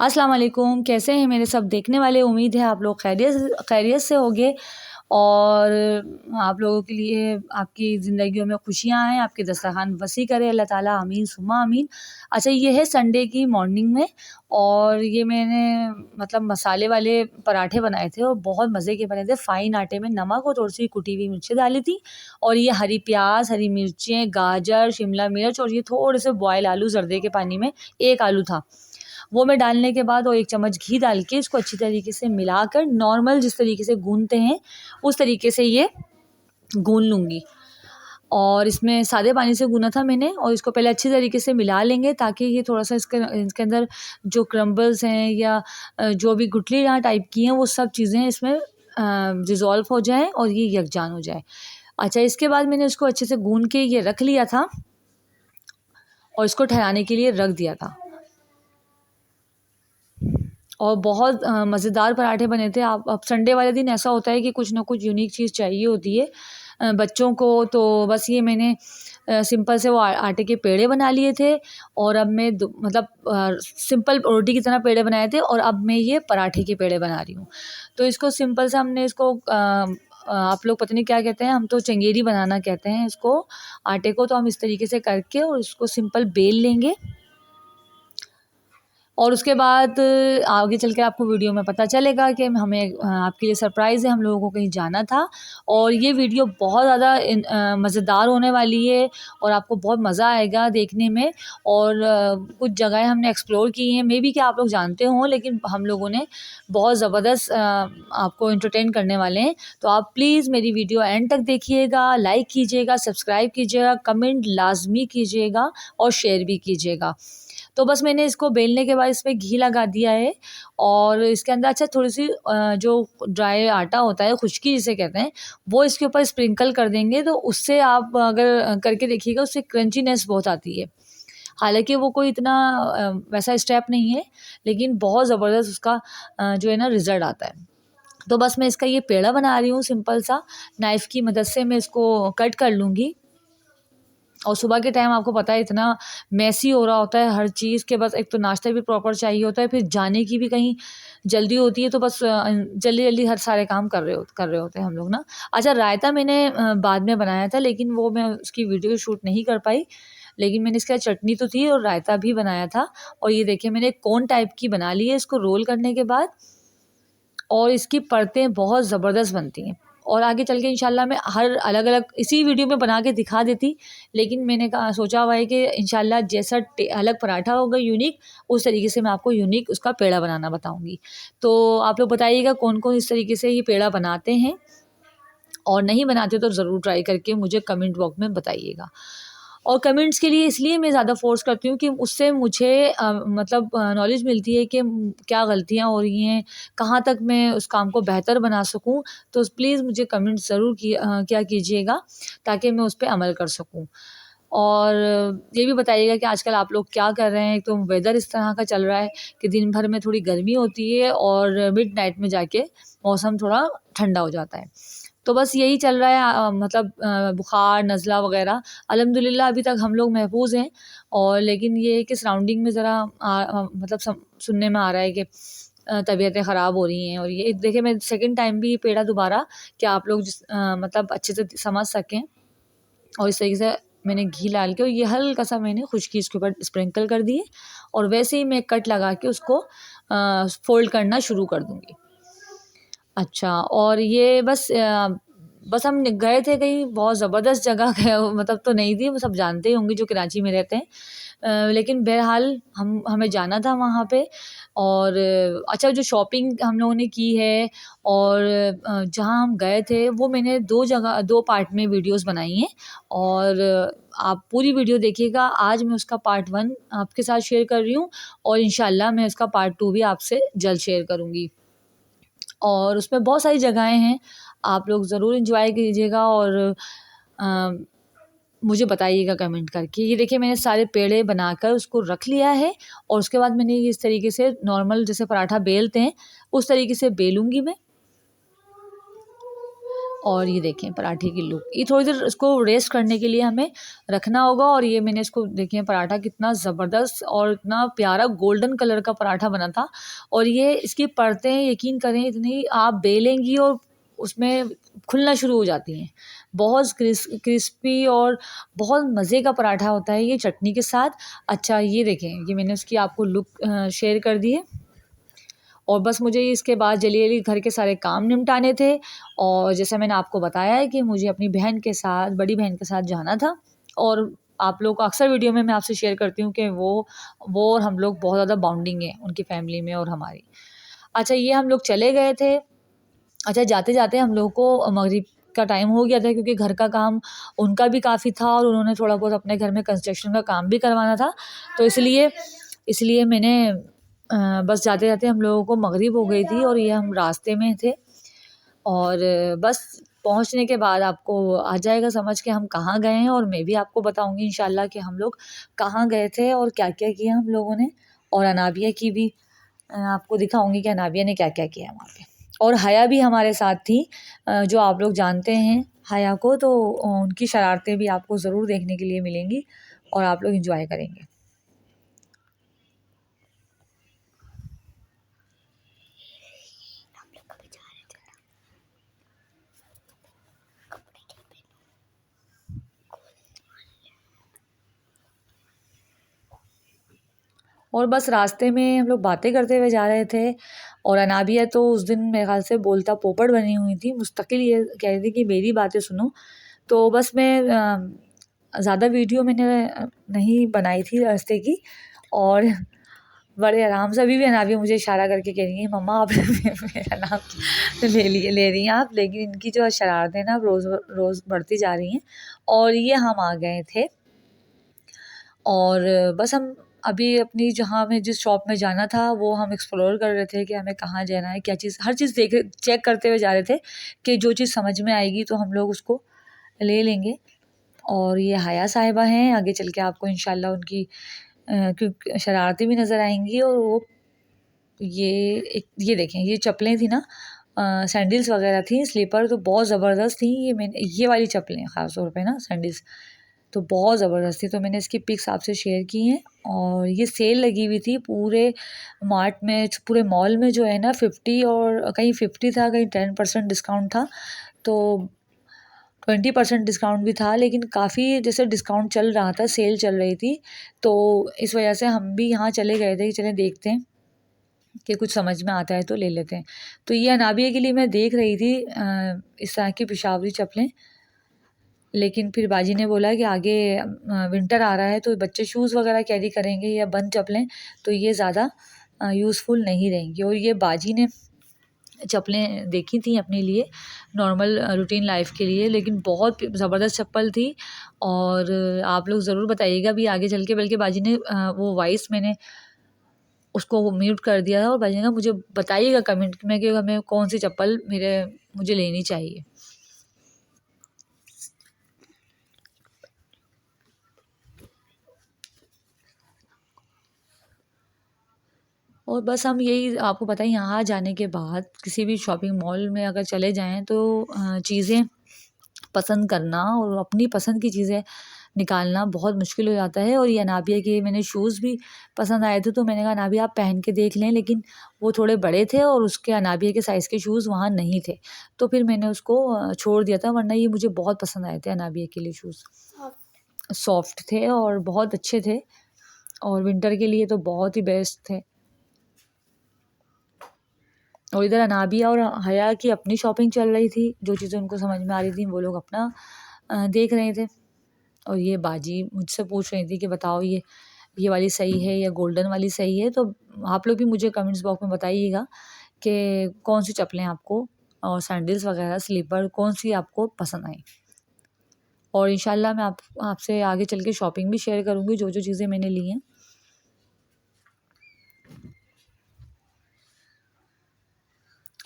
अस्सलाम वालेकुम, कैसे हैं मेरे सब देखने वाले। उम्मीद है आप लोग खैरियत से होंगे और आप लोगों के लिए आपकी ज़िंदगियों में खुशियाँ आएँ, आपके दस्तरखान वसी करे अल्लाह ताला, आमीन सुम्मा आमीन। अच्छा, ये है संडे की मॉर्निंग में और ये मैंने मतलब मसाले वाले पराठे बनाए थे और बहुत मज़े के बने थे। फ़ाइन आटे में नमक और थोड़ी सी कुटी हुई मिर्चें डाली थी और ये हरी प्याज, हरी मिर्चें, गाजर, शिमला मिर्च और ये थोड़े से बॉयल आलू जर्दे के पानी में, एक आलू था वो मैं डालने के बाद और 1 चम्मच घी डाल के इसको अच्छी तरीके से मिलाकर नॉर्मल जिस तरीके से गूँथते हैं उस तरीके से ये गूँथ लूँगी। और इसमें सादे पानी से गूँथा था मैंने और इसको पहले अच्छी तरीके से मिला लेंगे ताकि ये थोड़ा-सा इसके अंदर जो क्रम्बल्स हैं या जो भी गुठलियाँ टाइप की हैं वो सब चीज़ें इसमें डिज़ोल्व हो जाएँ और ये यकजान हो जाए। अच्छा, इसके बाद मैंने इसको अच्छे से गूँथ के ये रख लिया था और इसको ठहराने के लिए रख दिया था। और बहुत मज़ेदार पराठे बने थे। आप अब संडे वाले दिन ऐसा होता है कि कुछ ना कुछ यूनिक चीज़ चाहिए होती है बच्चों को, तो बस ये मैंने सिंपल से वो आटे के पेड़े बना लिए थे और अब मैं मतलब सिंपल रोटी की तरह पेड़े बनाए थे और अब मैं ये पराठे के पेड़े बना रही हूँ। तो इसको सिंपल से हमने इसको आप लोग पता नहीं क्या कहते हैं, हम तो चंगेरी बनाना कहते हैं इसको, आटे को। तो हम इस तरीके से करके और इसको सिंपल बेल लेंगे और उसके बाद आगे चल के आपको वीडियो में पता चलेगा कि हमें आपके लिए सरप्राइज़ है, हम लोगों को कहीं जाना था और ये वीडियो बहुत ज़्यादा मज़ेदार होने वाली है और आपको बहुत मज़ा आएगा देखने में। और कुछ जगहें हमने एक्सप्लोर की हैं, मे बी कि आप लोग जानते हों, लेकिन हम लोगों ने बहुत ज़बरदस्त आपको एंटरटेन करने वाले हैं। तो आप प्लीज़ मेरी वीडियो एंड तक देखिएगा, लाइक कीजिएगा, सब्सक्राइब कीजिएगा, कमेंट लाज़मी कीजिएगा और शेयर भी कीजिएगा। तो बस मैंने इसको बेलने के बाद इसमें घी लगा दिया है और इसके अंदर अच्छा थोड़ी-सी जो ड्राई आटा होता है, खुशकी जिसे कहते हैं, वो इसके ऊपर स्प्रिंकल कर देंगे तो उससे आप अगर करके देखिएगा उससे क्रंचीनेस बहुत आती है। हालाँकि वो कोई इतना वैसा स्टेप नहीं है, लेकिन बहुत ज़बरदस्त उसका जो है ना रिज़ल्ट आता है। तो बस मैं इसका ये पेड़ा बना रही हूँ सिंपल सा, नाइफ़ की मदद से मैं इसको कट कर लूँगी। और सुबह के टाइम आपको पता है इतना मेसी हो रहा होता है हर चीज़ के, बस एक तो नाश्ता भी प्रॉपर चाहिए होता है, फिर जाने की भी कहीं जल्दी होती है, तो बस जल्दी-जल्दी हर सारे काम कर रहे होते हैं हम लोग ना। अच्छा, रायता मैंने बाद में बनाया था लेकिन वो मैं उसकी वीडियो शूट नहीं कर पाई। लेकिन मैंने इसके साथ चटनी तो थी और रायता भी बनाया था और ये देखिए मैंने कोन टाइप की बना ली है इसको रोल करने के बाद और इसकी परतें बहुत ज़बरदस्त बनती हैं और आगे चल के इंशाल्लाह मैं हर अलग-अलग इसी वीडियो में बना के दिखा देती, लेकिन मैंने कहा सोचा हुआ है कि इंशाल्लाह जैसा अलग पराठा होगा यूनिक, उस तरीके से मैं आपको यूनिक उसका पेड़ा बनाना बताऊँगी। तो आप लोग बताइएगा कौन-कौन इस तरीके से ये पेड़ा बनाते हैं और नहीं बनाते तो ज़रूर ट्राई करके मुझे कमेंट बॉक्स में बताइएगा। और कमेंट्स के लिए इसलिए मैं ज़्यादा फ़ोर्स करती हूँ कि उससे मुझे मतलब नॉलेज मिलती है कि क्या गलतियाँ हो रही हैं, कहाँ तक मैं उस काम को बेहतर बना सकूँ। तो प्लीज़ मुझे कमेंट ज़रूर किया कीजिएगा ताकि मैं उस पे अमल कर सकूँ। और ये भी बताइएगा कि आजकल आप लोग क्या कर रहे हैं। एक तो वेदर इस तरह का चल रहा है कि दिन भर में थोड़ी गर्मी होती है और मिडनाइट में जाके मौसम थोड़ा ठंडा हो जाता है। तो बस यही चल रहा है मतलब बुखार, नज़ला वग़ैरह। अल्हम्दुलिल्लाह अभी तक हम लोग महफ़ूज़ हैं और लेकिन ये है कि सराउंडिंग में ज़रा मतलब सुनने में आ रहा है कि तबीयतें ख़राब हो रही हैं। और ये देखिए मैं सेकंड टाइम भी ये पेड़ा दोबारा कि आप लोग मतलब अच्छे से समझ सकें और इस तरीके से मैंने घी डाल के और ये हल्का-सा मैंने खुशकी इसके ऊपर स्प्रिंकल कर दिए और वैसे ही मैं कट लगा के उसको फ़ोल्ड करना शुरू कर दूँगी। अच्छा, और ये बस हम गए थे कहीं बहुत ज़बरदस्त जगह गए मतलब तो नहीं थी, वो सब जानते ही होंगे जो कराची में रहते हैं। लेकिन बहरहाल हमें जाना था वहाँ पे और अच्छा जो शॉपिंग हम लोगों ने की है और जहाँ हम गए थे वो मैंने 2 पार्ट में वीडियोज़ बनाई हैं और आप पूरी वीडियो देखिएगा। आज मैं उसका पार्ट 1 आपके साथ शेयर कर रही हूँ और इंशाल्लाह मैं इसका पार्ट 2 भी आपसे जल्द शेयर करूँगी। और उसमें बहुत सारी जगहें हैं, आप लोग ज़रूर एन्जॉय कीजिएगा और अ, मुझे बताइएगा कमेंट करके। ये देखिए मैंने सारे पेड़े बनाकर उसको रख लिया है और उसके बाद मैंने ये इस तरीके से नॉर्मल जैसे पराठा बेलते हैं, उस तरीके से बेलूँगी मैं। और ये देखें पराठे की लुक, ये थोड़ी देर इसको रेस्ट करने के लिए हमें रखना होगा। और ये मैंने इसको देखें पराठा कितना ज़बरदस्त और इतना प्यारा गोल्डन कलर का पराठा बना था। और ये इसकी परतें यकीन करें इतनी आप बेलेंगी और उसमें खुलना शुरू हो जाती हैं। बहुत क्रिस्पी और बहुत मज़े का पराठा होता है ये चटनी के साथ। अच्छा ये देखें, ये मैंने उसकी आपको लुक शेयर कर दी है। और बस मुझे इसके बाद जल्दी-जल्दी घर के सारे काम निपटाने थे। और जैसा मैंने आपको बताया है कि मुझे अपनी बहन के साथ, बड़ी बहन के साथ जाना था। और आप लोग को अक्सर वीडियो में मैं आपसे शेयर करती हूँ कि वो और हम लोग बहुत ज़्यादा बॉन्डिंग है उनकी फैमिली में और हमारी। अच्छा ये हम लोग चले गए थे। अच्छा जाते-जाते हम लोगों को मगरिब का टाइम हो गया था, क्योंकि घर का काम उनका भी काफ़ी था और उन्होंने थोड़ा बहुत अपने घर में कंस्ट्रक्शन का काम भी करवाना था। तो इसलिए इसलिए मैंने बस जाते-जाते हम लोगों को मगरिब हो गई थी और ये हम रास्ते में थे। और बस पहुँचने के बाद आपको आ जाएगा समझ के हम कहाँ गए हैं, और मैं भी आपको बताऊँगी इंशाल्लाह कि हम लोग कहाँ गए थे और क्या-क्या किया हम लोगों ने। और अनाबिया की भी आपको दिखाऊँगी कि अनाबिया ने क्या-क्या किया वहाँ पे। और हया भी हमारे साथ थी, जो आप लोग जानते हैं हया को, तो उनकी शरारतें भी आपको ज़रूर देखने के लिए मिलेंगी और आप लोग एंजॉय करेंगे। और बस रास्ते में हम लोग बातें करते हुए जा रहे थे। और अनाबिया तो उस दिन मेरे ख़्याल से बोलता पोपट बनी हुई थी, मुस्तकिल ये कह रही थी कि मेरी बातें सुनो। तो बस मैं ज़्यादा वीडियो मैंने नहीं बनाई थी रास्ते की। और बड़े आराम से अभी भी अनाबिया मुझे इशारा करके कह रही है मम्मा आप मेरा नाम ले रही हैं आप, लेकिन इनकी जो शरारतें ना रोज़ रोज़ बढ़ती जा रही हैं। और ये हम आ गए थे। और बस हम अभी अपनी जहाँ हमें जिस शॉप में जाना था वो हम एक्सप्लोर कर रहे थे कि हमें कहाँ जाना है, क्या चीज़, हर चीज़ चेक करते हुए जा रहे थे कि जो चीज़ समझ में आएगी तो हम लोग उसको ले लेंगे। और ये हया साहिबा हैं, आगे चल के आपको इंशाल्लाह उनकी क्योंकि शरारतें भी नज़र आएंगी। और वो ये देखें, ये चप्पलें थी ना, सैंडल्स वगैरह थी, स्लीपर तो बहुत ज़बरदस्त थी। ये वाली चप्पलें ख़ास तौर पे ना सैंडल्स तो बहुत ज़बरदस्त थी, तो मैंने इसकी पिक्स आपसे शेयर की हैं। और ये सेल लगी हुई थी पूरे मार्ट में, पूरे मॉल में जो है ना 50, और कहीं 50 था, कहीं 10% डिस्काउंट था, तो 20% डिस्काउंट भी था। लेकिन काफ़ी जैसे डिस्काउंट चल रहा था, सेल चल रही थी, तो इस वजह से हम भी यहाँ चले गए थे कि चलें देखते हैं कि कुछ समझ में आता है तो ले लेते हैं। तो ये अनाबिया के लिए मैं देख रही थी इस तरह की पेशावरी चप्पलें। लेकिन फिर बाजी ने बोला कि आगे विंटर आ रहा है तो बच्चे शूज़ वगैरह कैरी करेंगे या बंद चप्पलें, तो ये ज़्यादा यूज़फुल नहीं रहेंगी। और ये बाजी ने चप्पलें देखी थी अपने लिए, नॉर्मल रूटीन लाइफ के लिए, लेकिन बहुत ज़बरदस्त चप्पल थी। और आप लोग ज़रूर बताइएगा भी आगे चल के, बल्कि बाजी ने वो वॉइस मैंने उसको म्यूट कर दिया था, और बाजी ने कहा मुझे बताइएगा कमेंट में कि हमें कौन सी चप्पल मुझे लेनी चाहिए। और बस हम यही आपको पता है, यहाँ जाने के बाद किसी भी शॉपिंग मॉल में अगर चले जाएँ तो चीज़ें पसंद करना और अपनी पसंद की चीज़ें निकालना बहुत मुश्किल हो जाता है। और ये अनाबिया के मैंने शूज़ भी पसंद आए थे, तो मैंने कहा अनाबिया आप पहन के देख लें, लेकिन वो थोड़े बड़े थे और उसके अनाबिया के साइज़ के शूज़ वहाँ नहीं थे, तो फिर मैंने उसको छोड़ दिया था। वरना ये मुझे बहुत पसंद आए थे अनाबिया के लिए शूज़, सॉफ्ट थे और बहुत अच्छे थे, और विंटर के लिए तो बहुत ही बेस्ट थे। और इधर अनाबिया और हया की अपनी शॉपिंग चल रही थी, जो चीज़ें उनको समझ में आ रही थी वो लोग अपना देख रहे थे। और ये बाजी मुझसे पूछ रही थी कि बताओ ये वाली सही है या गोल्डन वाली सही है। तो आप लोग भी मुझे कमेंट्स बॉक्स में बताइएगा कि कौन सी चप्पलें आपको और सैंडल्स वगैरह स्लीपर कौन सी आपको पसंद आई। और इंशाल्लाह मैं आपसे आगे चल के शॉपिंग भी शेयर करूँगी, जो जो चीज़ें मैंने ली हैं।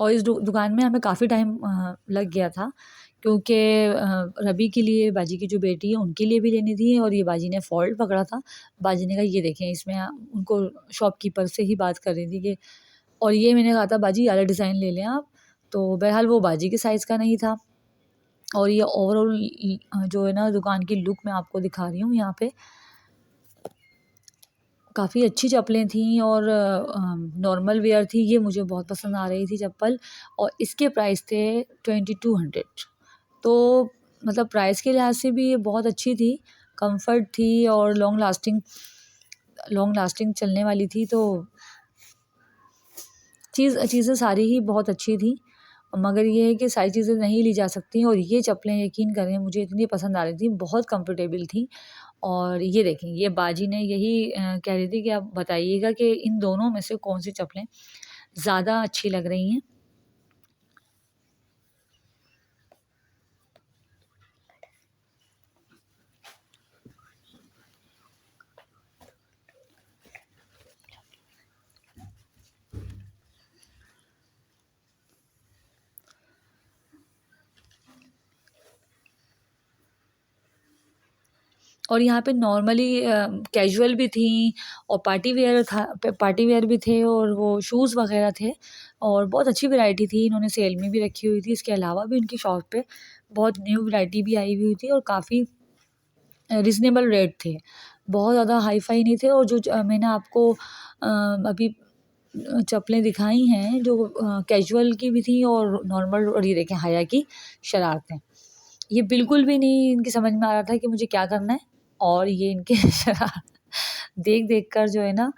और इस दुकान में हमें काफ़ी टाइम लग गया था, क्योंकि रबी के लिए, बाजी की जो बेटी है उनके लिए भी लेनी थी, और ये बाजी ने फ़ॉल्ट पकड़ा था। बाजी ने कहा ये देखें इसमें उनको शॉपकीपर से ही बात कर रही थी कि, और ये मैंने कहा था बाजी ये वाला डिज़ाइन ले लें आप, तो बहरहाल वो बाजी के साइज़ का नहीं था। और ये ओवरऑल जो है ना दुकान की लुक मैं आपको दिखा रही हूँ यहाँ पे। काफ़ी अच्छी चप्पलें थीं और नॉर्मल वेयर थी, ये मुझे बहुत पसंद आ रही थी चप्पल। और इसके प्राइस थे 2200। तो मतलब प्राइस के लिहाज से भी ये बहुत अच्छी थी, कंफर्ट थी और लॉन्ग लास्टिंग चलने वाली थी। तो चीज़ें सारी ही बहुत अच्छी थी, मगर ये है कि सारी चीज़ें नहीं ली जा सकती। और ये चप्पलें यकीन करें मुझे इतनी पसंद आ रही थी, बहुत कंफर्टेबल थी। और ये देखें, ये बाजी ने यही कह रही थी कि आप बताइएगा कि इन दोनों में से कौन सी चप्पलें ज़्यादा अच्छी लग रही हैं। और यहाँ पे नॉर्मली कैजुअल भी थी और पार्टी वेयर भी थे और वो शूज़ वगैरह थे और बहुत अच्छी वैरायटी थी। इन्होंने सेल में भी रखी हुई थी। इसके अलावा भी इनकी शॉप पे बहुत न्यू वैरायटी भी आई हुई थी और काफ़ी रिज़नेबल रेट थे, बहुत ज़्यादा हाई फाई नहीं थे। और जो मैंने आपको अभी चप्पलें दिखाई हैं जो कैजुअल की भी थी और नॉर्मल, और ये देखें हाया की शरारतें, ये बिल्कुल भी नहीं इनकी समझ में आ रहा था कि मुझे क्या करना है। और ये इनके शरारत देख कर जो है ना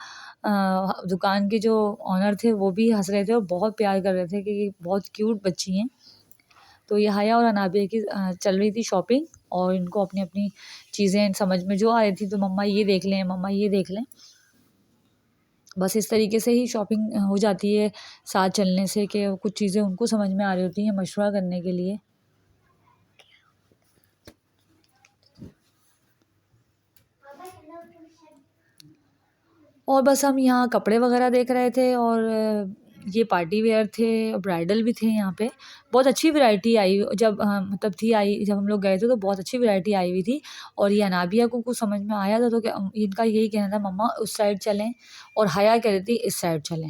दुकान के जो ऑनर थे वो भी हंस रहे थे और बहुत प्यार कर रहे थे कि ये बहुत क्यूट बच्ची हैं। तो ये हाया और अनाबिया की चल रही थी शॉपिंग और इनको अपनी अपनी चीज़ें समझ में जो आ रही थी, तो मम्मा ये देख लें, मम्मा ये देख लें। बस इस तरीके से ही शॉपिंग हो जाती है साथ चलने से, कि कुछ चीज़ें उनको समझ में आ रही होती हैं मशवरा करने के लिए। और बस हम यहाँ कपड़े वगैरह देख रहे थे और ये पार्टी वेयर थे, ब्राइडल भी थे यहाँ पे। बहुत अच्छी वैरायटी आई जब मतलब थी आई जब हम लोग गए थे तो बहुत अच्छी वैरायटी आई हुई थी। और ये अनाबिया को कुछ समझ में आया था तो इनका यही कहना था मम्मा उस साइड चलें, और हया कह रही थी इस साइड चलें।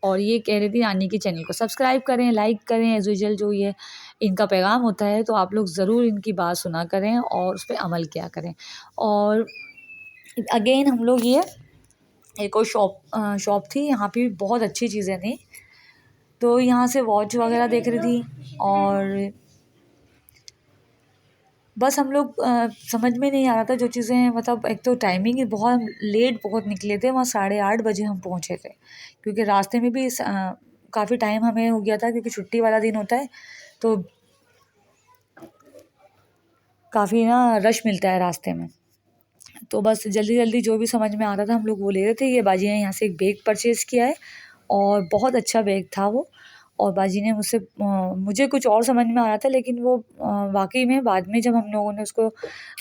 और ये कह रही थी नानी के चैनल को सब्सक्राइब करें, लाइक करें, एज़ यूजुअल जो ये इनका पैगाम होता है। तो आप लोग ज़रूर इनकी बात सुना करें और उस पे अमल किया करें। और अगेन हम लोग ये एक और शॉप थी, यहाँ पे भी बहुत अच्छी चीज़ें थी। तो यहाँ से वॉच वगैरह देख रही थी और बस हम लोग समझ में नहीं आ रहा था जो चीज़ें, मतलब एक तो टाइमिंग ही बहुत लेट बहुत निकले थे, वहाँ 8:30 बजे हम पहुँचे थे क्योंकि रास्ते में भी काफ़ी टाइम हमें हो गया था क्योंकि छुट्टी वाला दिन होता है तो काफ़ी ना रश मिलता है रास्ते में। तो बस जल्दी जल्दी जो भी समझ में आ रहा था हम लोग वो ले रहे थे। ये बाजी ने यहाँ से एक बैग परचेज़ किया है और बहुत अच्छा बैग था वो। और बाजी ने मुझसे मुझे कुछ और समझ में आ रहा था लेकिन वो वाक़ई में बाद में जब हम लोगों ने उसको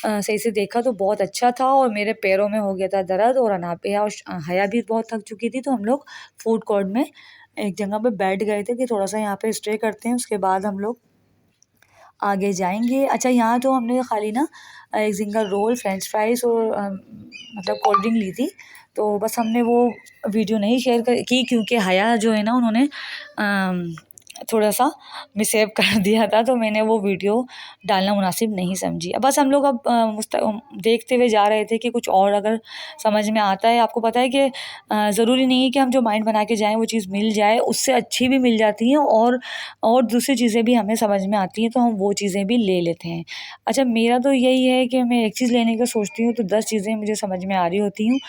सही से देखा तो बहुत अच्छा था और मेरे पैरों में हो गया था दर्द। और अनाबिया और हया भी बहुत थक चुकी थी तो हम लोग फूड कोर्ट में एक जगह पे बैठ गए थे कि थोड़ा-सा यहाँ पे स्टे करते हैं, उसके बाद हम लोग आगे जाएँगे। अच्छा, यहाँ तो हमने खाली ना एक सिंगल रोल, फ्रेंच फ्राइज़ और मतलब कोल्ड ड्रिंक ली थी। तो बस हमने वो वीडियो नहीं शेयर की क्योंकि हया जो है ना उन्होंने थोड़ा-सा मिसबिहेव कर दिया था तो मैंने वो वीडियो डालना मुनासिब नहीं समझी। बस हम लोग अब देखते हुए जा रहे थे कि कुछ और अगर समझ में आता है। आपको पता है कि ज़रूरी नहीं है कि हम जो माइंड बना के जाएँ वो चीज़ मिल जाए, उससे अच्छी भी मिल जाती हैं और दूसरी चीज़ें भी हमें समझ में आती हैं तो हम वो चीज़ें भी ले लेते हैं। अच्छा, मेरा तो यही है कि मैं एक चीज़ लेने का सोचती हूँ तो 10 चीज़ें मुझे समझ में आ रही होती हूँ,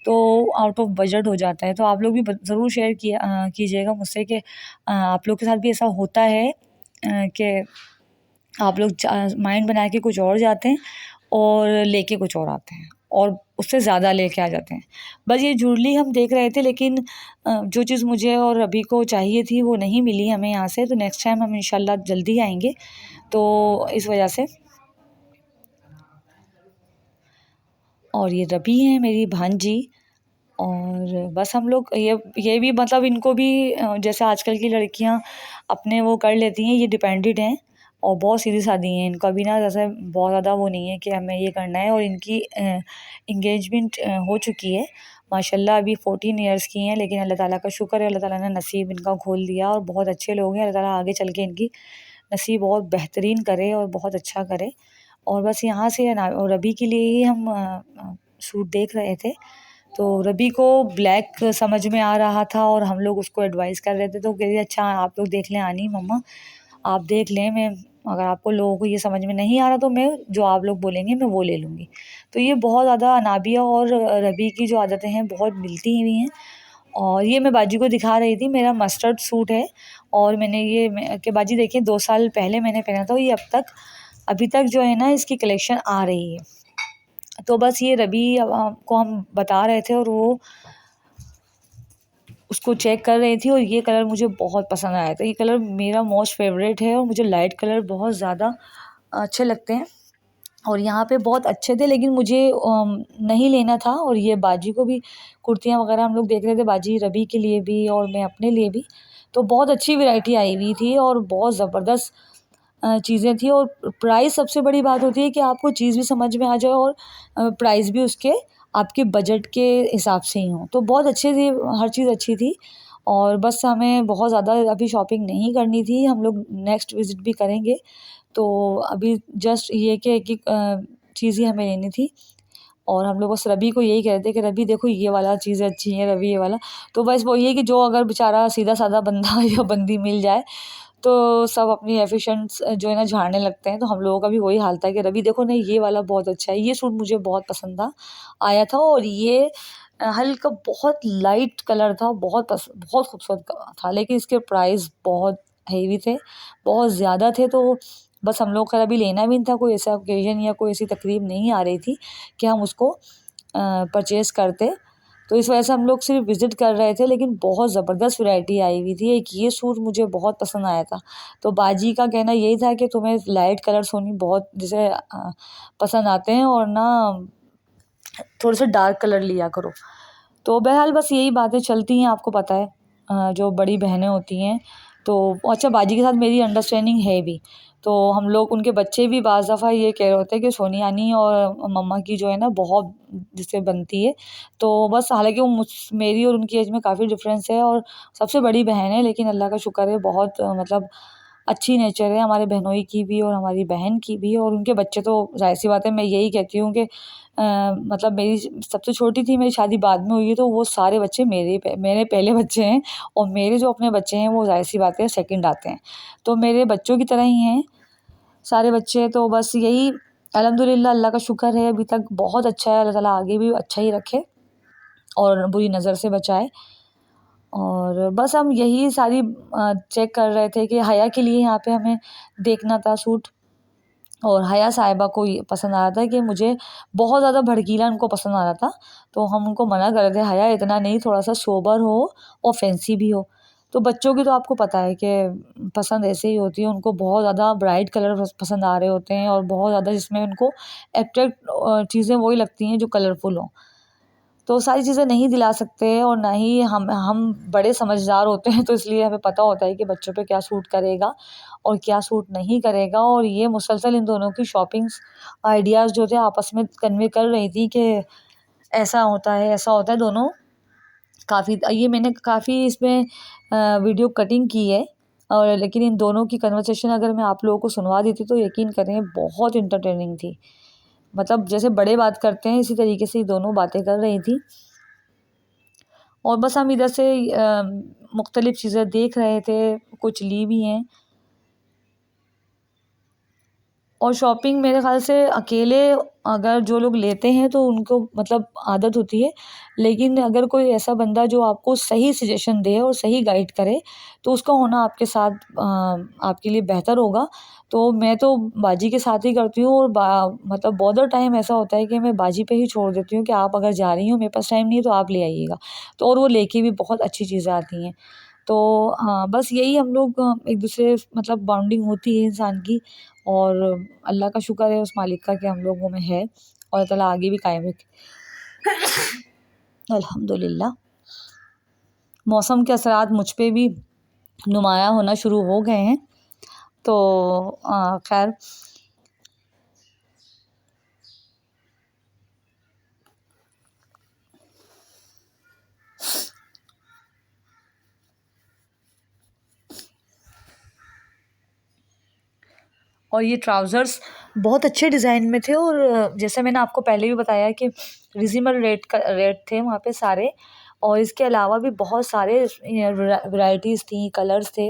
तो आउट ऑफ बजट हो जाता है। तो आप लोग भी ज़रूर शेयर कीजिएगा मुझसे कि आप लोग के साथ भी ऐसा होता है कि आप लोग माइंड बना के कुछ और जाते हैं और लेके कुछ और आते हैं और उससे ज़्यादा लेके आ जाते हैं। बस ये ज्वेलरी हम देख रहे थे लेकिन जो चीज़ मुझे और अभी को चाहिए थी वो नहीं मिली हमें यहाँ से, तो नेक्स्ट टाइम हम इंशाल्लाह जल्दी आएंगे। तो इस वजह से, और ये रबी है मेरी भांजी। और बस हम लोग ये भी मतलब इनको भी जैसे आजकल की लड़कियां अपने वो कर लेती हैं, ये डिपेंडेंट हैं और बहुत सीधी सादी हैं। इनका भी ना जैसे बहुत ज़्यादा वो नहीं है कि हमें ये करना है। और इनकी इंगेजमेंट हो चुकी है माशाल्लाह, अभी 14 ईयर्स की हैं। लेकिन अल्लाह ताला का शुक्र है, अल्लाह ताला ने नसीब इनका खोल दिया और बहुत अच्छे लोग हैं। अल्लाह ताला आगे चल के इनकी नसीब और बेहतरीन करे और बहुत अच्छा करे। और बस यहाँ से रबी के लिए ही हम सूट देख रहे थे। तो रबी को ब्लैक समझ में आ रहा था और हम लोग उसको एडवाइस कर रहे थे, तो कह रही अच्छा आप लोग देख लें आनी मम्मा, आप देख लें, मैं अगर आपको लोगों को ये समझ में नहीं आ रहा तो मैं जो आप लोग बोलेंगे मैं वो ले लूँगी। तो ये बहुत ज़्यादा अनाबिया और रबी की जो आदतें हैं बहुत मिलती हुई हैं। और ये मैं बाजी को दिखा रही थी, मेरा मस्टर्ड सूट है और मैंने ये कि बाजी देखिए 2 साल पहले मैंने पहना था, ये अभी तक जो है ना इसकी कलेक्शन आ रही है। तो बस ये रबी को हम बता रहे थे और वो उसको चेक कर रही थी और ये कलर मुझे बहुत पसंद आया था। ये कलर मेरा मोस्ट फेवरेट है और मुझे लाइट कलर बहुत ज़्यादा अच्छे लगते हैं और यहाँ पे बहुत अच्छे थे, लेकिन मुझे नहीं लेना था। और ये बाजी को भी कुर्तियाँ वगैरह हम लोग देख रहे थे, बाजी रबी के लिए भी और मैं अपने लिए भी। तो बहुत अच्छी वैरायटी आई हुई थी और बहुत ज़बरदस्त चीज़ें थी। और प्राइस सबसे बड़ी बात होती है कि आपको चीज़ भी समझ में आ जाए और प्राइस भी उसके आपके बजट के हिसाब से ही हों। तो बहुत अच्छे थे, हर चीज़ अच्छी थी। और बस हमें बहुत ज़्यादा अभी शॉपिंग नहीं करनी थी, हम लोग नेक्स्ट विज़िट भी करेंगे। तो अभी जस्ट ये कि एक चीज़ ही हमें लेनी थी और हम लोग बस रबी को यही कह रहे थे कि रबी देखो ये वाला चीज़ अच्छी है, रबी ये वाला। तो बस वो ये कि जो अगर बेचारा सीधा-साधा बंदा या बंदी मिल जाए तो सब अपनी एफिशिएंट्स जो है ना झाड़ने लगते हैं। तो हम लोगों का भी वही हाल था कि रबी देखो नहीं ये वाला बहुत अच्छा है, ये सूट मुझे बहुत पसंद आया था और ये हल्का बहुत लाइट कलर था, बहुत खूबसूरत था, लेकिन इसके प्राइस बहुत हेवी थे, बहुत ज़्यादा थे। तो बस हम लोग का अभी लेना भी नहीं था, कोई ऐसा ओकेजन या कोई ऐसी तकरीब नहीं आ रही थी कि हम उसको परचेज़ करते। तो इस वजह से हम लोग सिर्फ विज़िट कर रहे थे, लेकिन बहुत ज़बरदस्त वैरायटी आई हुई थी। एक ये सूट मुझे बहुत पसंद आया था। तो बाजी का कहना यही था कि तुम्हें लाइट कलर सोनी बहुत जैसे पसंद आते हैं और ना थोड़े से डार्क कलर लिया करो। तो बहरहाल बस यही बातें चलती हैं, आपको पता है जो बड़ी बहनें होती हैं। तो अच्छा बाजी के साथ मेरी अंडरस्टैंडिंग है भी, तो हम लोग उनके बच्चे भी बाज़ दफ़ा ये कह रहे होते हैं कि सोनियानी और मम्मा की जो है ना बहुत जिससे बनती है। तो बस हालांकि वो मेरी और उनकी एज में काफ़ी डिफरेंस है और सबसे बड़ी बहन है, लेकिन अल्लाह का शुक्र है बहुत मतलब अच्छी नेचर है हमारे बहनोई की भी और हमारी बहन की भी। और उनके बच्चे तो ज़ाहिर सी बात है, मैं यही कहती हूँ कि मतलब मेरी सबसे छोटी थी, मेरी शादी बाद में हुई है, तो वो सारे बच्चे मेरे पहले बच्चे हैं और मेरे जो अपने बच्चे हैं वो ज़ाहिर सी बात है सेकंड आते हैं। तो मेरे बच्चों की तरह ही हैं सारे बच्चे। तो बस यही अल्हम्दुलिल्लाह अल्लाह का शुक्र है, अभी तक बहुत अच्छा है, अल्लाह ताला आगे भी अच्छा ही रखे और बुरी नज़र से बचाए। और बस हम यही सारी चेक कर रहे थे कि हया के लिए यहाँ पे हमें देखना था सूट। और हया साहिबा को ये पसंद आ रहा था कि मुझे बहुत ज़्यादा भड़कीला उनको पसंद आ रहा था। तो हम उनको मना कर रहे थे, हया इतना नहीं, थोड़ा-सा सोबर हो और फैंसी भी हो। तो बच्चों की तो आपको पता है कि पसंद ऐसे ही होती है, उनको बहुत ज़्यादा ब्राइट कलर पसंद आ रहे होते हैं और बहुत ज़्यादा जिसमें उनको अट्रैक्ट चीज़ें वही लगती हैं जो कलरफुल हों। तो सारी चीज़ें नहीं दिला सकते और ना ही हम बड़े समझदार होते हैं, तो इसलिए हमें पता होता है कि बच्चों पे क्या सूट करेगा और क्या सूट नहीं करेगा। और ये मुसलसल इन दोनों की शॉपिंग्स आइडियाज़ जो थे आपस में कन्वे कर रही थी कि ऐसा होता है, ऐसा होता है। दोनों काफ़ी ये मैंने काफ़ी इसमें वीडियो कटिंग की है और लेकिन इन दोनों की कन्वर्सेशन अगर मैं आप लोगों को सुनवा देती तो यकीन करें बहुत एंटरटेनिंग थी। मतलब जैसे बड़े बात करते हैं इसी तरीके से ये दोनों बातें कर रही थी। और बस हम इधर से मुख्तलिफ़ चीज़ें देख रहे थे, कुछ ली भी हैं। और शॉपिंग मेरे ख़्याल से अकेले अगर जो लोग लेते हैं तो उनको मतलब आदत होती है, लेकिन अगर कोई ऐसा बंदा जो आपको सही सजेशन दे और सही गाइड करे तो उसका होना आपके साथ आपके लिए बेहतर होगा। तो मैं तो बाजी के साथ ही करती हूँ और मतलब बहुत टाइम ऐसा होता है कि मैं बाजी पे ही छोड़ देती हूँ कि आप अगर जा रही हो, मेरे पास टाइम नहीं है तो आप ले आइएगा। तो और वो लेके भी बहुत अच्छी चीज़ें आती हैं। तो हाँ, बस यही हम लोग एक दूसरे मतलब बॉन्डिंग होती है इंसान की। और अल्लाह का शुक्र है उस मालिक का कि हम लोगों में है और अल्लाह ताला आगे भी कायम रखे अल्हम्दुलिल्लाह। मौसम के असरात मुझ पे भी नुमायाँ होना शुरू हो गए हैं। तो खैर और ये ट्राउज़र्स बहुत अच्छे डिज़ाइन में थे और जैसे मैंने आपको पहले भी बताया कि रिजनेबल रेट थे वहाँ पे सारे। और इसके अलावा भी बहुत सारे वैराइटीज़ थी, कलर्स थे।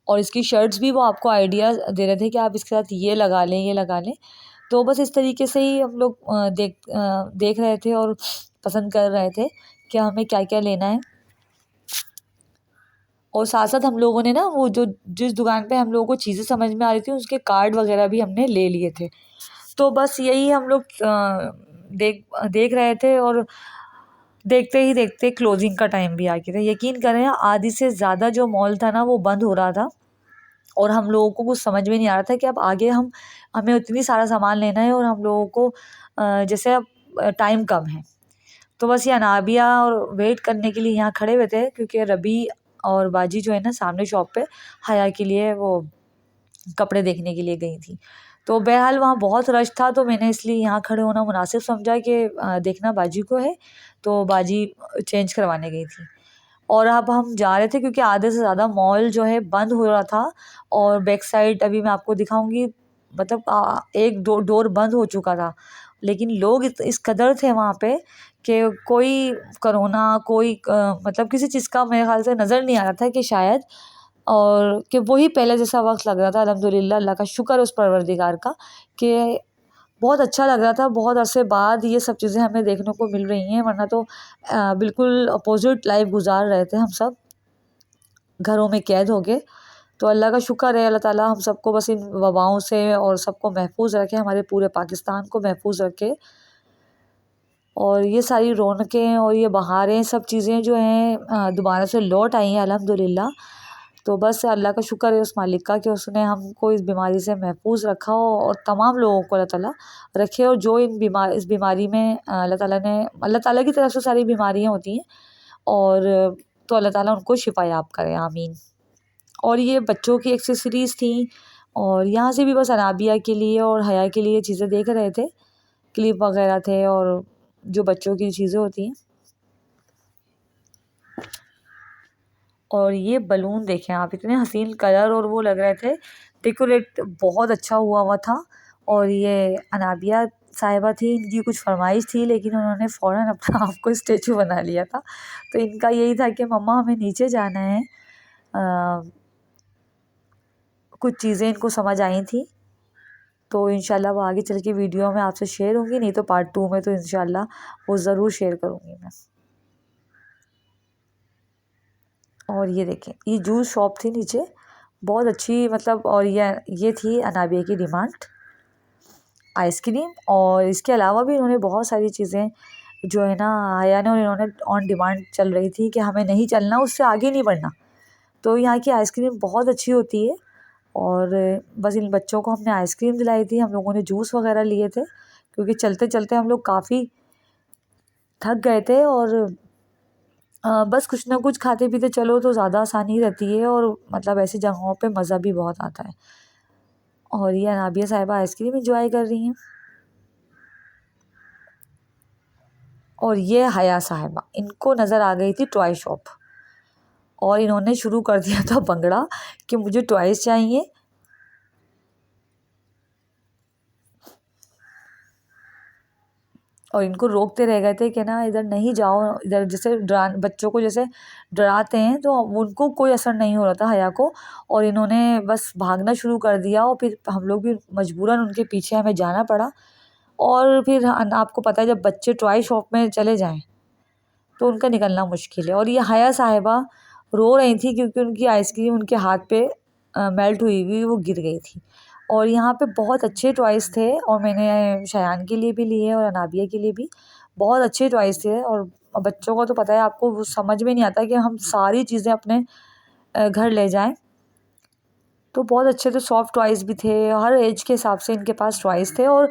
और इसकी शर्ट्स भी वो आपको आइडिया दे रहे थे कि आप इसके साथ ये लगा लें, ये लगा लें। तो बस इस तरीके से ही हम लोग देख रहे थे और पसंद कर रहे थे कि हमें क्या-क्या लेना है। और साथ-साथ हम लोगों ने ना वो जो जिस दुकान पे हम लोगों को चीज़ें समझ में आ रही थी उसके कार्ड वगैरह भी हमने ले लिए थे। तो बस यही हम लोग देख रहे थे और देखते ही देखते क्लोजिंग का टाइम भी आ गया था। यकीन करें आधी से ज़्यादा जो मॉल था ना वो बंद हो रहा था और हम लोगों को कुछ समझ में नहीं आ रहा था कि अब आगे हमें उतनी सारा सामान लेना है और हम लोगों को जैसे अब टाइम कम है। तो बस ये अनाबिया और वेट करने के लिए यहाँ खड़े हुए थे क्योंकि रबी और बाजी जो है ना सामने शॉप पे हया के लिए वो कपड़े देखने के लिए गई थी। तो बहरहाल वहाँ बहुत रश था तो मैंने इसलिए यहाँ खड़े होना मुनासिब समझा कि देखना बाजी को है, तो बाजी चेंज करवाने गई थी। और अब हम जा रहे थे क्योंकि आधे से ज़्यादा मॉल जो है बंद हो रहा था और बैक साइड अभी मैं आपको दिखाऊंगी, मतलब एक दो डोर बंद हो चुका था। लेकिन लोग इस कदर थे वहाँ पे कि कोई कोरोना कोई मतलब किसी चीज़ का मेरे ख्याल से नज़र नहीं आ रहा था कि शायद, और कि वही पहले जैसा वक्त लग रहा था। अल्हम्दुलिल्लाह, अल्लाह का शुक्र है उस परवरदिगार का कि बहुत अच्छा लग रहा था। बहुत अरसे बाद ये सब चीज़ें हमें देखने को मिल रही हैं, वरना तो बिल्कुल अपोजिट लाइफ गुजार रहे थे हम सब घरों में कैद हो के। तो अल्लाह का शुक्र है, अल्लाह ताला हम सबको बस इन वबाओं से और सबको महफूज रखे, हमारे पूरे पाकिस्तान को महफूज रखे। और ये सारी रौनकें और ये बहारें सब चीज़ें जो हैं दोबारा से लौट आई हैं अल्हम्दुलिल्लाह। तो बस अल्लाह का शुक्र है उस मालिक का कि उसने हमको इस बीमारी से महफूज रखा हो और तमाम लोगों को अल्लाह ताला रखे। और जो इस बीमारी में अल्लाह ताला की तरफ से सारी बीमारियां होती हैं, और तो अल्लाह ताला उनको शिफा याब करे, आमीन। और ये बच्चों की एक्सेसरीज़ थी और यहाँ से भी बस अनाबिया के लिए और हया के लिए चीज़ें देख रहे थे, क्लिप वगैरह थे और जो बच्चों की चीज़ें होती हैं। और ये बलून देखें आप, इतने हसीन कलर और वो लग रहे थे, डेकोरेट बहुत अच्छा हुआ था। और ये अनाबिया साहिबा थी, इनकी कुछ फरमाइश थी लेकिन उन्होंने फ़ौरन अपना आप को स्टेचू बना लिया था। तो इनका यही था कि मम्मा हमें नीचे जाना है। कुछ चीज़ें इनको समझ आई थी, तो इंशाल्लाह वो आगे चल के वीडियो में आपसे शेयर होंगी, नहीं तो पार्ट 2 में तो इंशाल्लाह वो ज़रूर शेयर करूँगी मैं। और ये देखें, ये जूस शॉप थी नीचे, बहुत अच्छी, मतलब। और ये थी अनाबिया की डिमांड, आइसक्रीम। और इसके अलावा भी इन्होंने बहुत सारी चीज़ें जो है ना हया ने और इन्होंने ऑन डिमांड चल रही थी कि हमें नहीं चलना, उससे आगे नहीं बढ़ना। तो यहाँ की आइसक्रीम बहुत अच्छी होती है। और बस इन बच्चों को हमने आइसक्रीम दिलाई थी, हम लोगों ने जूस वगैरह लिए थे क्योंकि चलते चलते हम लोग काफ़ी थक गए थे। और बस कुछ ना कुछ खाते पीते चलो तो ज़्यादा आसानी रहती है और मतलब ऐसी जगहों पे मज़ा भी बहुत आता है। और ये अनाबिया साहिबा आइसक्रीम इंजॉय कर रही हैं। और ये हया साहिबा, इनको नज़र आ गई थी टॉय शॉप और इन्होंने शुरू कर दिया था भंगड़ा कि मुझे टॉयज़ चाहिए। और इनको रोकते रह गए थे कि ना इधर नहीं जाओ, इधर जैसे बच्चों को जैसे डराते हैं तो उनको कोई असर नहीं हो रहा था हया को। और इन्होंने बस भागना शुरू कर दिया और फिर हम लोग भी मजबूरन उनके पीछे हमें जाना पड़ा। और फिर आपको पता है जब बच्चे टॉय शॉप में चले जाएं तो उनका निकलना मुश्किल है। और ये हया साहिबा रो रही थी क्योंकि उनकी आइसक्रीम उनके हाथ पे मेल्ट हुई हुई वो गिर गई थी। और यहाँ पे बहुत अच्छे टॉयज़ थे और मैंने शयान के लिए भी लिए और अनाबिया के लिए भी बहुत अच्छे टॉयज़ थे। और बच्चों को तो पता है आपको, वो समझ में नहीं आता कि हम सारी चीज़ें अपने घर ले जाएं। तो बहुत अच्छे थे, सॉफ्ट टॉयज़ भी थे, हर एज के हिसाब से इनके पास टॉयज़ थे। और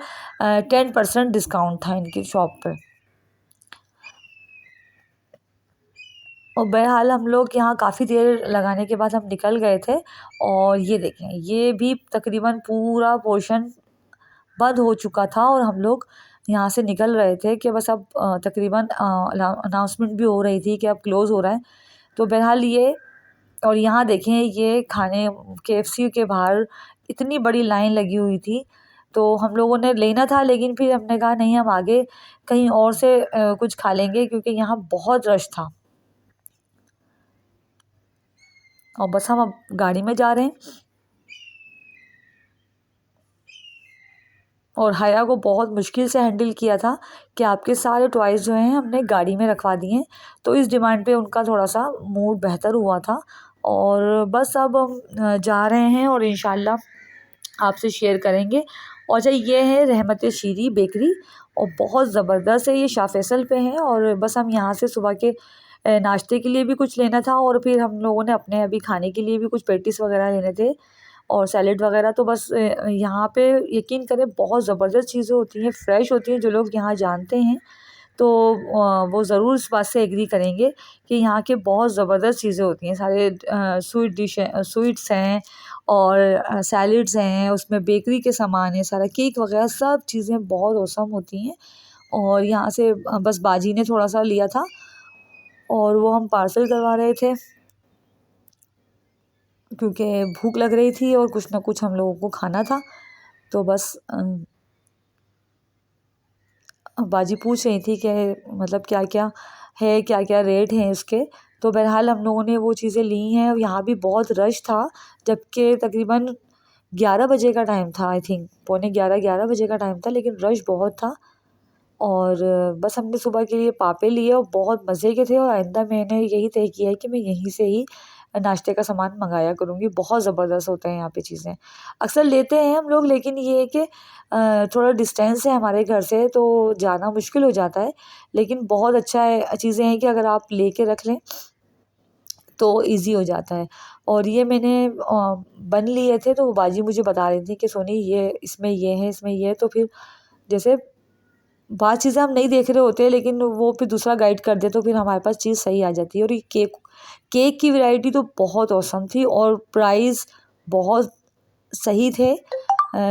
10% डिस्काउंट था इनकी शॉप पर। और बहरहाल हम लोग यहाँ काफ़ी देर लगाने के बाद हम निकल गए थे। और ये देखें, ये भी तकरीबन पूरा पोर्शन बंद हो चुका था और हम लोग यहाँ से निकल रहे थे कि बस अब तकरीबन अनाउंसमेंट भी हो रही थी कि अब क्लोज़ हो रहा है। तो बहरहाल ये, और यहाँ देखें ये खाने KFC के बाहर इतनी बड़ी लाइन लगी हुई थी। तो हम लोगों ने लेना था, लेकिन फिर हमने कहा नहीं, हम आगे कहीं और से कुछ खा लेंगे क्योंकि यहाँ बहुत रश था। और बस हम अब गाड़ी में जा रहे हैं। और हया को बहुत मुश्किल से हैंडल किया था कि आपके सारे टॉयज़ जो हैं हमने गाड़ी में रखवा दिए। तो इस डिमांड पे उनका थोड़ा सा मूड बेहतर हुआ था। और बस अब हम जा रहे हैं और इंशाल्लाह आपसे शेयर करेंगे। और अच्छा, ये है रहमत शीरी बेकरी और बहुत ज़बरदस्त है। ये शाह फैसल पे है। और बस हम यहाँ से सुबह के नाश्ते के लिए भी कुछ लेना था और फिर हम लोगों ने अपने अभी खाने के लिए भी कुछ पेटीज वगैरह लेने थे और सैलेड वगैरह। तो बस यहाँ पे यकीन करें बहुत ज़बरदस्त चीज़ें होती हैं, फ्रेश होती हैं। जो लोग यहाँ जानते हैं तो वो ज़रूर इस बात से एग्री करेंगे कि यहाँ के बहुत ज़बरदस्त चीज़ें होती हैं। सारे स्वीट्स हैं और सैलेड्स हैं, उसमें बेकरी के सामान है, सारा केक वगैरह सब चीज़ें बहुत औसम होती हैं। और यहाँ से बस बाजी ने थोड़ा सा लिया था और वो हम पार्सल करवा रहे थे क्योंकि भूख लग रही थी और कुछ ना कुछ हम लोगों को खाना था। तो बस बाजी पूछ रही थी कि मतलब क्या क्या है, क्या क्या रेट हैं इसके। तो बहरहाल हम लोगों ने वो चीज़ें ली हैं। यहाँ भी बहुत रश था, जबकि तकरीबन 11 बजे का टाइम था, आई थिंक पौने 11 बजे का टाइम था, लेकिन रश बहुत था। और बस हमने सुबह के लिए पापे लिए और बहुत मज़े के थे। और आइंदा मैंने यही तय किया है कि मैं यहीं से ही नाश्ते का सामान मंगाया करूँगी। बहुत ज़बरदस्त होता है यहाँ पे चीज़ें। अक्सर लेते हैं हम लोग, लेकिन ये है कि थोड़ा डिस्टेंस है हमारे घर से तो जाना मुश्किल हो जाता है। लेकिन बहुत अच्छा है, चीज़ें हैं कि अगर आप लेके रख लें तो ईज़ी हो जाता है। और ये मैंने बन लिए थे तो वो बाजी मुझे बता रही थी कि सोनी ये इसमें ये है, इसमें ये है। तो फिर जैसे बात चीज़ें हम नहीं देख रहे होते हैं, लेकिन वो फिर दूसरा गाइड कर दे तो फिर हमारे पास चीज़ सही आ जाती है। और ये केक की वैरायटी तो बहुत औसम थी और प्राइस बहुत सही थे।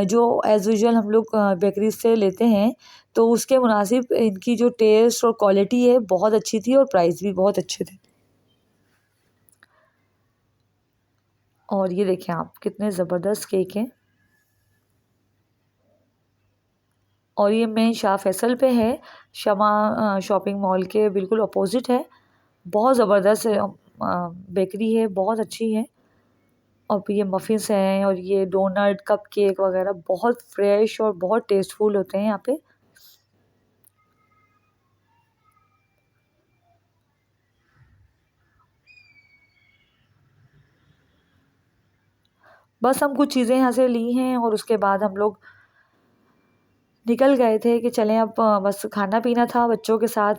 जो एज़ यूजुअल हम लोग बेकरी से लेते हैं तो उसके मुनासिब इनकी जो टेस्ट और क्वालिटी है बहुत अच्छी थी और प्राइस भी बहुत अच्छे थे। और ये देखें आप, कितने ज़बरदस्त केक हैं। और ये मेन शाह फैसल पे है, शमा शॉपिंग मॉल के बिल्कुल अपोजिट है। बहुत ज़बरदस्त बेकरी है, बहुत अच्छी है। और ये मफ़िन्स हैं और ये डोनट, कप केक वगैरह बहुत फ्रेश और बहुत टेस्टफुल होते हैं यहाँ पे। बस हम कुछ चीज़ें यहाँ से ली हैं और उसके बाद हम लोग निकल गए थे कि चलें अब बस खाना पीना था बच्चों के साथ।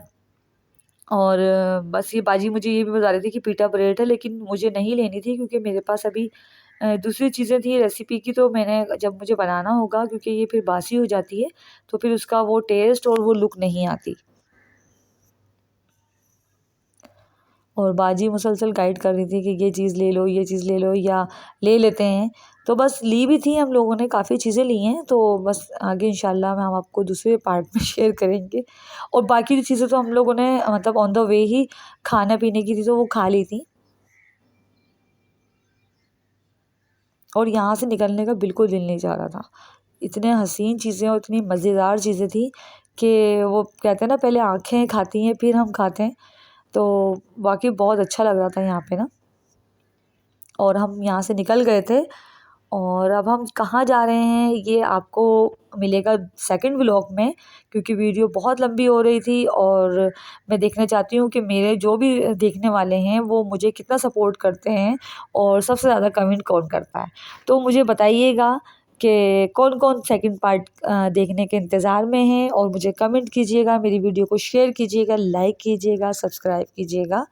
और बस ये बाजी मुझे ये भी बता रही थी कि पीटा ब्रेड है, लेकिन मुझे नहीं लेनी थी क्योंकि मेरे पास अभी दूसरी चीज़ें थी रेसिपी की। तो मैंने जब मुझे बनाना होगा क्योंकि ये फिर बासी हो जाती है तो फिर उसका वो टेस्ट और वो लुक नहीं आती। और बाजी मुसलसल गाइड कर रही थी कि ये चीज़ ले लो, ये चीज़ ले लो या ले लेते हैं। तो बस ली भी थी हम लोगों ने, काफ़ी चीज़ें ली हैं। तो बस आगे इंशाल्लाह हम आपको दूसरे पार्ट में शेयर करेंगे। और बाकी चीज़ें तो हम लोगों ने मतलब ऑन द वे ही खाना पीने की थी तो वो खा ली थी। और यहाँ से निकलने का बिल्कुल दिल नहीं चाह रहा था। इतने हसीन चीज़ें और इतनी मज़ेदार चीज़ें थी कि वो कहते हैं ना, पहले आँखें खाती हैं फिर हम खाते हैं। तो वाक़ई बहुत अच्छा लग रहा था यहाँ पे ना। और हम यहाँ से निकल गए थे। और अब हम कहाँ जा रहे हैं ये आपको मिलेगा सेकंड व्लॉग में, क्योंकि वीडियो बहुत लंबी हो रही थी। और मैं देखना चाहती हूँ कि मेरे जो भी देखने वाले हैं वो मुझे कितना सपोर्ट करते हैं और सबसे ज़्यादा कमेंट कौन करता है। तो मुझे बताइएगा कि कौन कौन सेकंड पार्ट देखने के इंतज़ार में है। और मुझे कमेंट कीजिएगा, मेरी वीडियो को शेयर कीजिएगा, लाइक कीजिएगा, सब्सक्राइब कीजिएगा।